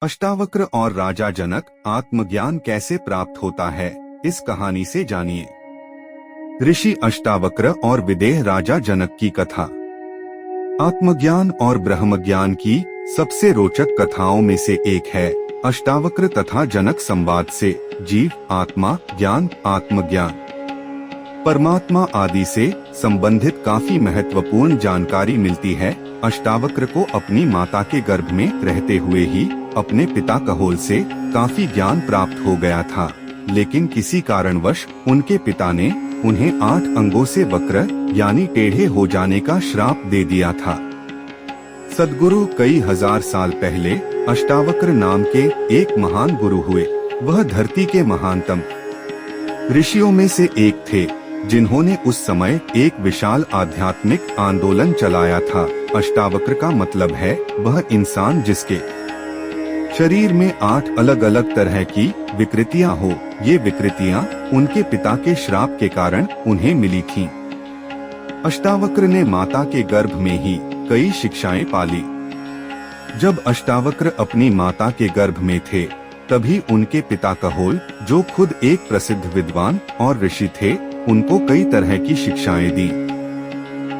अष्टावक्र और राजा जनक आत्मज्ञान कैसे प्राप्त होता है, इस कहानी से जानिए। ऋषि अष्टावक्र और विदेह राजा जनक की कथा। आत्मज्ञान और ब्रह्मज्ञान की सबसे रोचक कथाओं में से एक है अष्टावक्र तथा जनक संवाद से जीव, आत्मा, ज्ञान, आत्मज्ञान, परमात्मा आदि से संबंधित काफी महत्वपूर्ण जानकारी मिलती है। अष्टावक्र को अपनी माता के गर्भ में रहते हुए ही अपने पिता कहोल से काफी ज्ञान प्राप्त हो गया था, लेकिन किसी कारणवश उनके पिता ने उन्हें 8 अंगों से वक्र यानी टेढ़े हो जाने का श्राप दे दिया था। सद्गुरु कई हजार साल पहले अष्टावक्र नाम के एक महान गुरु हुए। वह धरती के महानतम ऋषियों में से एक थे, जिन्होंने उस समय एक विशाल आध्यात्मिक आंदोलन चलाया था। अष्टावक्र का मतलब है वह इंसान जिसके शरीर में 8 अलग अलग तरह की विकृतियां हो। ये विकृतियां उनके पिता के श्राप के कारण उन्हें मिली थीं। अष्टावक्र ने माता के गर्भ में ही कई शिक्षाएं पाली। जब अष्टावक्र अपनी माता के गर्भ में थे, तभी उनके पिता कहोल, जो खुद एक प्रसिद्ध विद्वान और ऋषि थे, उनको कई तरह की शिक्षाएं दी।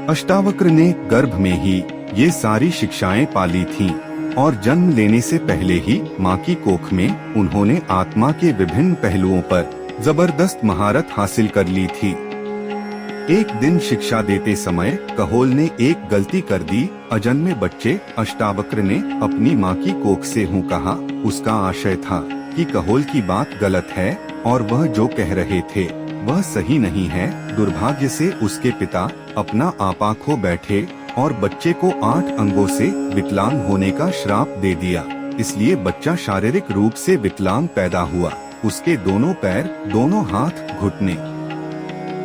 अष्टावक्र ने गर्भ में ही ये सारी शिक्षाएं पाली थीं और जन्म लेने से पहले ही माँ की कोख में उन्होंने आत्मा के विभिन्न पहलुओं पर जबरदस्त महारत हासिल कर ली थी। एक दिन शिक्षा देते समय कहोल ने एक गलती कर दी। अजन्मे बच्चे अष्टावक्र ने अपनी माँ की कोख से हूँ कहा। उसका आशय था कि कहोल की बात गलत है और वह जो कह रहे थे वह सही नहीं है। दुर्भाग्य से उसके पिता अपना आपा खो बैठे और बच्चे को 8 अंगों से विकलांग होने का श्राप दे दिया। इसलिए बच्चा शारीरिक रूप से विकलांग पैदा हुआ। उसके दोनों पैर, दोनों हाथ, घुटने,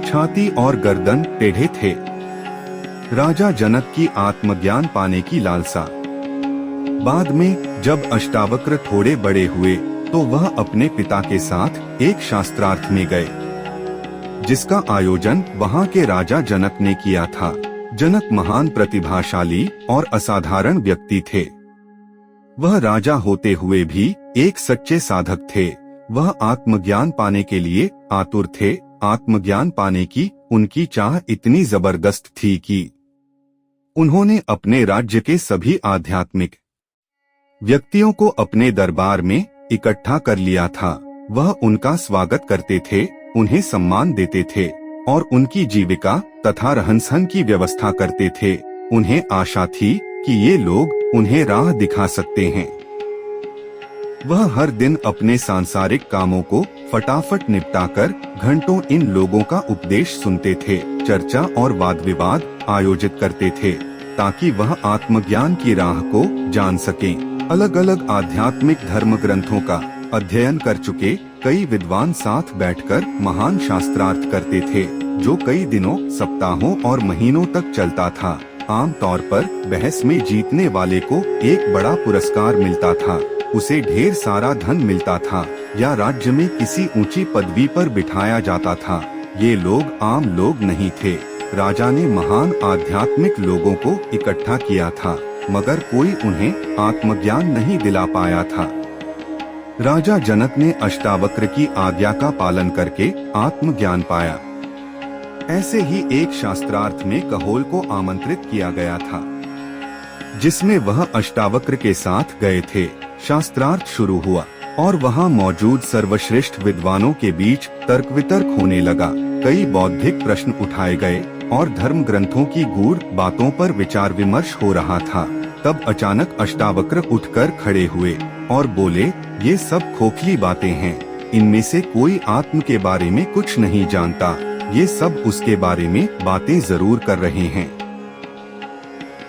छाती और गर्दन टेढ़े थे। राजा जनक की आत्मज्ञान पाने की लालसा। बाद में जब अष्टावक्र थोड़े बड़े हुए तो वह अपने पिता के साथ एक शास्त्रार्थ में गए, जिसका आयोजन वहां के राजा जनक ने किया था। जनक महान प्रतिभाशाली और असाधारण व्यक्ति थे। वह राजा होते हुए भी एक सच्चे साधक थे। वह आत्मज्ञान पाने के लिए आतुर थे। आत्मज्ञान पाने की उनकी चाह इतनी जबरदस्त थी कि उन्होंने अपने राज्य के सभी आध्यात्मिक व्यक्तियों को अपने दरबार में इकट्ठा कर लिया था। वह उनका स्वागत करते थे, उन्हें सम्मान देते थे और उनकी जीविका तथा रहन-सहन की व्यवस्था करते थे। उन्हें आशा थी कि ये लोग उन्हें राह दिखा सकते हैं। वह हर दिन अपने सांसारिक कामों को फटाफट निपटाकर घंटों इन लोगों का उपदेश सुनते थे, चर्चा और वाद विवाद आयोजित करते थे, ताकि वह आत्मज्ञान की राह को जान सकें। अलग अलग आध्यात्मिक धर्म ग्रंथों का अध्ययन कर चुके कई विद्वान साथ बैठकर महान शास्त्रार्थ करते थे, जो कई दिनों, सप्ताहों और महीनों तक चलता था। आम तौर पर बहस में जीतने वाले को एक बड़ा पुरस्कार मिलता था, उसे ढेर सारा धन मिलता था या राज्य में किसी ऊंची पदवी पर बिठाया जाता था। ये लोग आम लोग नहीं थे। राजा ने महान आध्यात्मिक लोगों को इकट्ठा किया था, मगर कोई उन्हें आत्मज्ञान नहीं दिला पाया था। राजा जनक ने अष्टावक्र की आज्ञा का पालन करके आत्मज्ञान पाया। ऐसे ही एक शास्त्रार्थ में कहोल को आमंत्रित किया गया था, जिसमें वह अष्टावक्र के साथ गए थे। शास्त्रार्थ शुरू हुआ और वहां मौजूद सर्वश्रेष्ठ विद्वानों के बीच तर्क वितर्क होने लगा। कई बौद्धिक प्रश्न उठाए गए और धर्म ग्रंथों की गूढ़ बातों पर विचार विमर्श हो रहा था। तब अचानक अष्टावक्र उठकर खड़े हुए और बोले, ये सब खोखली बातें हैं। इनमें से कोई आत्म के बारे में कुछ नहीं जानता। ये सब उसके बारे में बातें जरूर कर रहे हैं,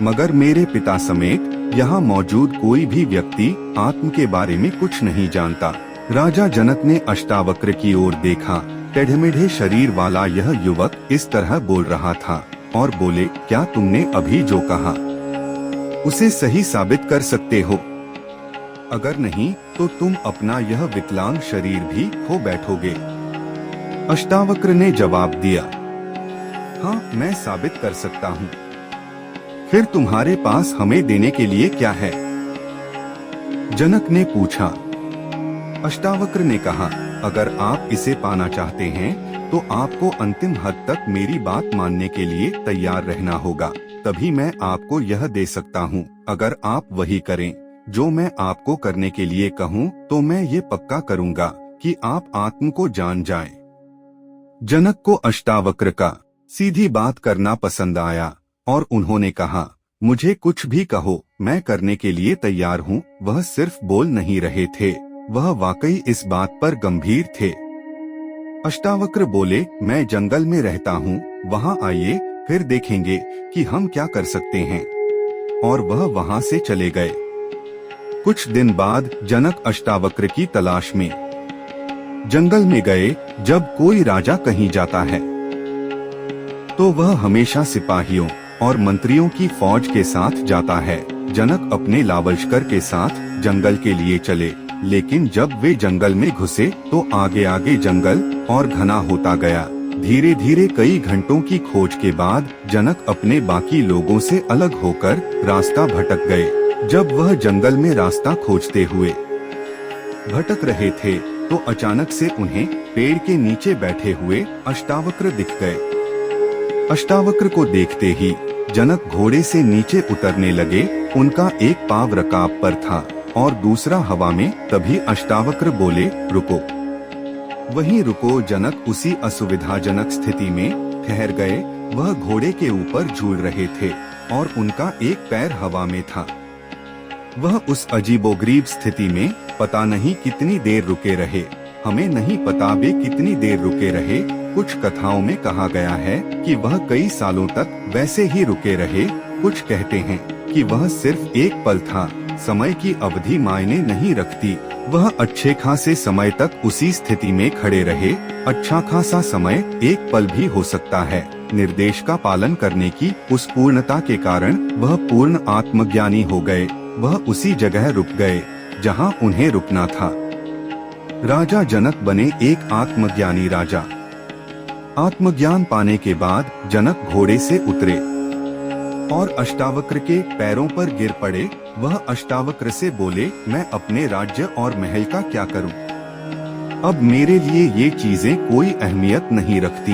मगर मेरे पिता समेत यहाँ मौजूद कोई भी व्यक्ति आत्म के बारे में कुछ नहीं जानता। राजा जनक ने अष्टावक्र की ओर देखा। टेढ़मेढ़े शरीर वाला यह युवक इस तरह बोल रहा था और बोले, क्या तुमने अभी जो कहा उसे सही साबित कर सकते हो? अगर नहीं तो तुम अपना यह विकलांग शरीर भी खो बैठोगे। अष्टावक्र ने जवाब दिया, हाँ, मैं साबित कर सकता हूँ। फिर तुम्हारे पास हमें देने के लिए क्या है? जनक ने पूछा। अष्टावक्र ने कहा, अगर आप इसे पाना चाहते हैं तो आपको अंतिम हद तक मेरी बात मानने के लिए तैयार रहना होगा, तभी मैं आपको यह दे सकता हूँ। अगर आप वही करें जो मैं आपको करने के लिए कहूँ तो मैं ये पक्का करूँगा कि आप आत्म को जान जाएं। जनक को अष्टावक्र का सीधी बात करना पसंद आया और उन्होंने कहा, मुझे कुछ भी कहो, मैं करने के लिए तैयार हूँ। वह सिर्फ बोल नहीं रहे थे, वह वाकई इस बात पर गंभीर थे। अष्टावक्र बोले, मैं जंगल में रहता हूँ, वहाँ आइए, फिर देखेंगे कि हम क्या कर सकते हैं। और वह वहाँ से चले गए। कुछ दिन बाद जनक अष्टावक्र की तलाश में जंगल में गए। जब कोई राजा कहीं जाता है तो वह हमेशा सिपाहियों और मंत्रियों की फौज के साथ जाता है। जनक अपने लावलश्कर के साथ जंगल के लिए चले, लेकिन जब वे जंगल में घुसे तो आगे आगे जंगल और घना होता गया। धीरे धीरे कई घंटों की खोज के बाद जनक अपने बाकी लोगों से अलग होकर रास्ता भटक गए। जब वह जंगल में रास्ता खोजते हुए भटक रहे थे तो अचानक से उन्हें पेड़ के नीचे बैठे हुए अष्टावक्र दिख गए। अष्टावक्र को देखते ही जनक घोड़े से नीचे उतरने लगे। उनका एक पाँव रकाब पर था और दूसरा हवा में। तभी अष्टावक्र बोले, रुको। वहीं रुको जनक उसी असुविधाजनक स्थिति में ठहर गए। वह घोड़े के ऊपर झूल रहे थे और उनका एक पैर हवा में था। वह उस अजीबोगरीब स्थिति में पता नहीं कितनी देर रुके रहे। हमें नहीं पता वे कितनी देर रुके रहे। कुछ कथाओं में कहा गया है कि वह कई सालों तक वैसे ही रुके रहे। कुछ कहते हैं कि वह सिर्फ एक पल था। समय की अवधि मायने नहीं रखती। वह अच्छे खासे समय तक उसी स्थिति में खड़े रहे। अच्छा खासा समय एक पल भी हो सकता है। निर्देश का पालन करने की उस पूर्णता के कारण वह पूर्ण आत्मज्ञानी हो गए। वह उसी जगह रुक गए जहां उन्हें रुकना था। राजा जनक बने एक आत्मज्ञानी राजा। आत्मज्ञान पाने के बाद जनक घोड़े से उतरे और अष्टावक्र के पैरों पर गिर पड़े। वह अष्टावक्र से बोले, मैं अपने राज्य और महल का क्या करूं? अब मेरे लिए ये चीजें कोई अहमियत नहीं रखती।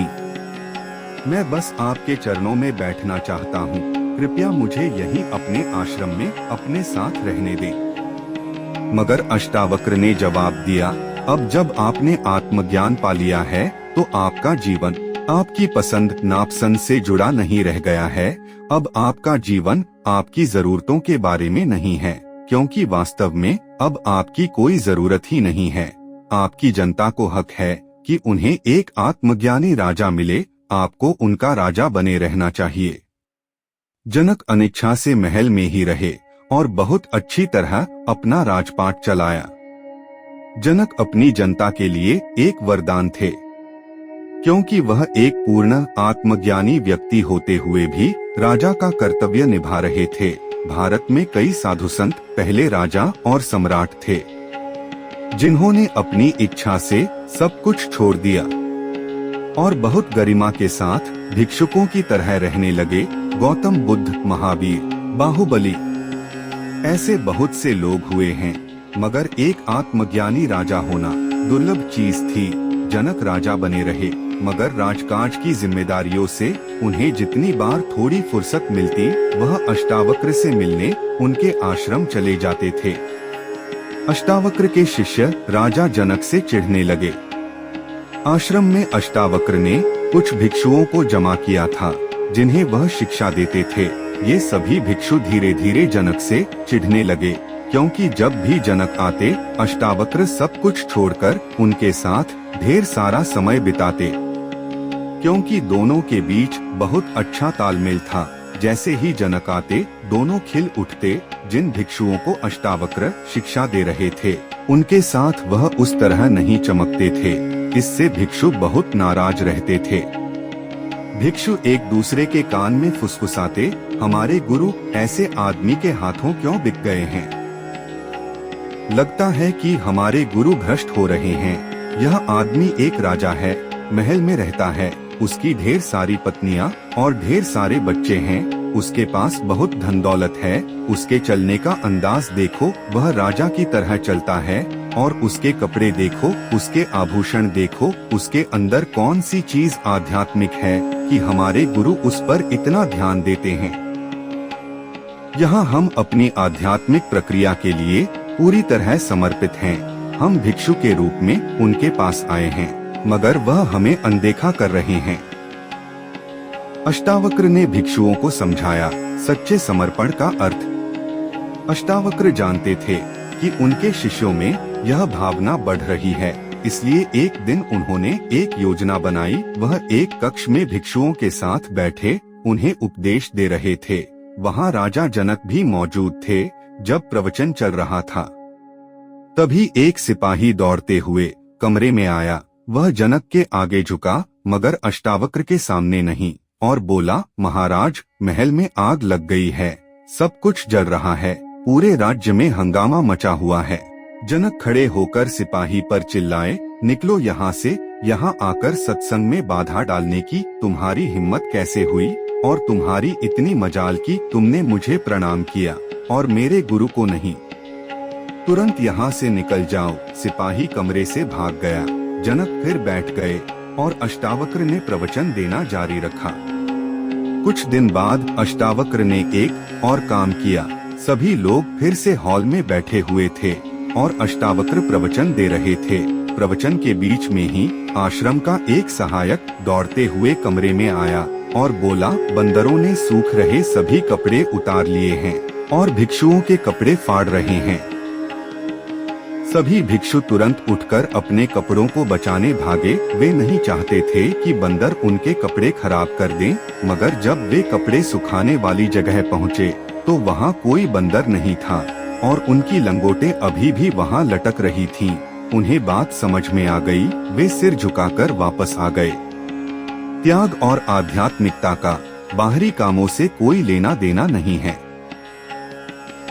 मैं बस आपके चरणों में बैठना चाहता हूँ। कृपया मुझे यहीं अपने आश्रम में अपने साथ रहने दें। मगर अष्टावक्र ने जवाब दिया, अब जब आपने आत्मज्ञान पा लिया है तो आपका जीवन आपकी पसंद नापसंद से जुड़ा नहीं रह गया है। अब आपका जीवन आपकी जरूरतों के बारे में नहीं है, क्योंकि वास्तव में अब आपकी कोई जरूरत ही नहीं है। आपकी जनता को हक है कि उन्हें एक आत्मज्ञानी राजा मिले। आपको उनका राजा बने रहना चाहिए। जनक अनिच्छा से महल में ही रहे और बहुत अच्छी तरह अपना राजपाट चलाया। जनक अपनी जनता के लिए एक वरदान थे, क्योंकि वह एक पूर्ण आत्मज्ञानी व्यक्ति होते हुए भी राजा का कर्तव्य निभा रहे थे। भारत में कई साधु संत पहले राजा और सम्राट थे, जिन्होंने अपनी इच्छा से सब कुछ छोड़ दिया और बहुत गरिमा के साथ भिक्षुकों की तरह रहने लगे। गौतम बुद्ध, महावीर, बाहुबली, ऐसे बहुत से लोग हुए हैं, मगर एक आत्मज्ञानी राजा होना दुर्लभ चीज थी। जनक राजा बने रहे, मगर राजकाज की जिम्मेदारियों से उन्हें जितनी बार थोड़ी फुर्सत मिलती वह अष्टावक्र से मिलने उनके आश्रम चले जाते थे। अष्टावक्र के शिष्य राजा जनक से चिढ़ने लगे। आश्रम में अष्टावक्र ने कुछ भिक्षुओं को जमा किया था, जिन्हें वह शिक्षा देते थे। ये सभी भिक्षु धीरे धीरे जनक से चिढ़ने लगे, क्योंकि जब भी जनक आते अष्टावक्र सब कुछ छोड़कर उनके साथ ढेर सारा समय बिताते, क्योंकि दोनों के बीच बहुत अच्छा तालमेल था। जैसे ही जनक आते दोनों खिल उठते। जिन भिक्षुओं को अष्टावक्र शिक्षा दे रहे थे उनके साथ वह उस तरह नहीं चमकते थे। इससे भिक्षु बहुत नाराज रहते थे। भिक्षु एक दूसरे के कान में फुसफुसाते, हमारे गुरु ऐसे आदमी के हाथों क्यों बिक गए हैं? लगता है कि हमारे गुरु भ्रष्ट हो रहे हैं। यह आदमी एक राजा है, महल में रहता है, उसकी ढेर सारी पत्नियां और ढेर सारे बच्चे हैं, उसके पास बहुत धन दौलत है, उसके चलने का अंदाज देखो, वह राजा की तरह चलता है, और उसके कपड़े देखो, उसके आभूषण देखो, उसके अंदर कौन सी चीज आध्यात्मिक है कि हमारे गुरु उस पर इतना ध्यान देते हैं। यहाँ हम अपनी आध्यात्मिक प्रक्रिया के लिए पूरी तरह समर्पित हैं। हम भिक्षु के रूप में उनके पास आए हैं, मगर वह हमें अनदेखा कर रहे हैं। अष्टावक्र ने भिक्षुओं को समझाया सच्चे समर्पण का अर्थ। अष्टावक्र जानते थे कि उनके शिष्यों में यह भावना बढ़ रही है, इसलिए एक दिन उन्होंने एक योजना बनाई। वह एक कक्ष में भिक्षुओं के साथ बैठे उन्हें उपदेश दे रहे थे। वहाँ राजा जनक भी मौजूद थे जब प्रवचन चल रहा था। तभी एक सिपाही दौड़ते हुए कमरे में आया। वह जनक के आगे झुका, मगर अष्टावक्र के सामने नहीं, और बोला, महाराज, महल में आग लग गई है, सब कुछ जल रहा है, पूरे राज्य में हंगामा मचा हुआ है। जनक खड़े होकर सिपाही पर चिल्लाए, निकलो यहाँ से, यहाँ आकर सत्संग में बाधा डालने की तुम्हारी हिम्मत कैसे हुई, और तुम्हारी इतनी मजाल की तुमने मुझे प्रणाम किया और मेरे गुरु को नहीं। तुरंत यहाँ से निकल जाओ। सिपाही कमरे से भाग गया। जनक फिर बैठ गए और अष्टावक्र ने प्रवचन देना जारी रखा। कुछ दिन बाद अष्टावक्र ने एक और काम किया। सभी लोग फिर से हॉल में बैठे हुए थे और अष्टावक्र प्रवचन दे रहे थे। प्रवचन के बीच में ही आश्रम का एक सहायक दौड़ते हुए कमरे में आया और बोला, बंदरों ने सूख रहे सभी कपड़े उतार लिए हैं और भिक्षुओं के कपड़े फाड़ रहे हैं। सभी भिक्षु तुरंत उठकर अपने कपड़ों को बचाने भागे। वे नहीं चाहते थे कि बंदर उनके कपड़े खराब कर दें, मगर जब वे कपड़े सुखाने वाली जगह पहुँचे तो वहाँ कोई बंदर नहीं था और उनकी लंगोटें अभी भी वहाँ लटक रही थीं। उन्हें बात समझ में आ गई। वे सिर झुकाकर वापस आ गए। त्याग और आध्यात्मिकता का बाहरी कामों से कोई लेना देना नहीं है।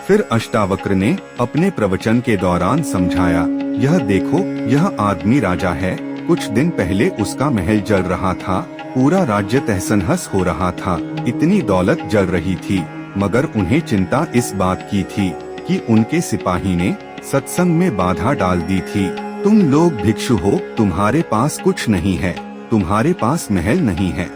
फिर अष्टावक्र ने अपने प्रवचन के दौरान समझाया, यह देखो, यह आदमी राजा है। कुछ दिन पहले उसका महल जल रहा था, पूरा राज्य तहस-नहस हो रहा था, इतनी दौलत जल रही थी, मगर उन्हें चिंता इस बात की थी कि उनके सिपाही ने सत्संग में बाधा डाल दी थी। तुम लोग भिक्षु हो, तुम्हारे पास कुछ नहीं है, तुम्हारे पास महल नहीं है,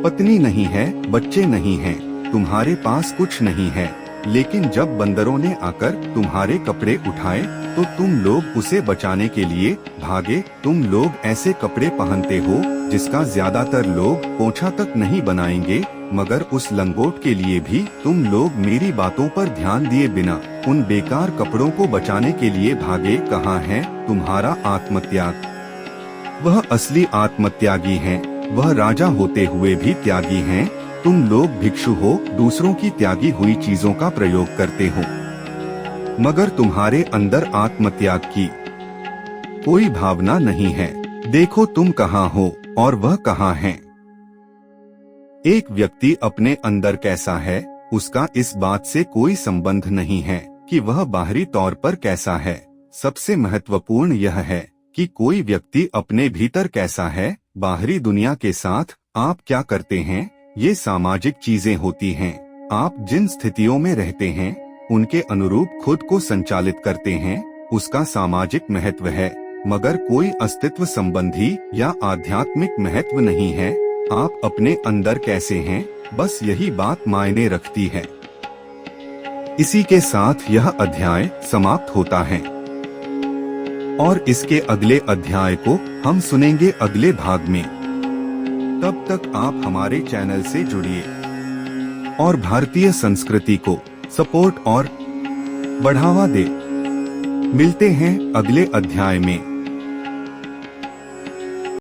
पत्नी नहीं है, बच्चे नहीं हैं, तुम्हारे पास कुछ नहीं है। लेकिन जब बंदरों ने आकर तुम्हारे कपड़े उठाए तो तुम लोग उसे बचाने के लिए भागे। तुम लोग ऐसे कपड़े पहनते हो जिसका ज्यादातर लोग पोछा तक नहीं बनाएंगे, मगर उस लंगोट के लिए भी तुम लोग मेरी बातों पर ध्यान दिए बिना उन बेकार कपड़ों को बचाने के लिए भागे। कहाँ है तुम्हारा आत्मत्याग? वह असली आत्मत्यागी हैं, वह राजा होते हुए भी त्यागी हैं। तुम लोग भिक्षु हो, दूसरों की त्यागी हुई चीजों का प्रयोग करते हो, मगर तुम्हारे अंदर आत्मत्याग की कोई भावना नहीं है। देखो तुम कहाँ हो और वह कहाँ है। एक व्यक्ति अपने अंदर कैसा है, उसका इस बात से कोई संबंध नहीं है कि वह बाहरी तौर पर कैसा है। सबसे महत्वपूर्ण यह है कि कोई व्यक्ति अपने भीतर कैसा है। बाहरी दुनिया के साथ आप क्या करते हैं, ये सामाजिक चीजें होती हैं। आप जिन स्थितियों में रहते हैं उनके अनुरूप खुद को संचालित करते हैं, उसका सामाजिक महत्व है, मगर कोई अस्तित्व संबंधी या आध्यात्मिक महत्व नहीं है। आप अपने अंदर कैसे हैं, बस यही बात मायने रखती है। इसी के साथ यह अध्याय समाप्त होता है और इसके अगले अध्याय को हम सुनेंगे अगले भाग में। तब तक आप हमारे चैनल से जुड़िए और भारतीय संस्कृति को सपोर्ट और बढ़ावा दें। मिलते हैं अगले अध्याय में।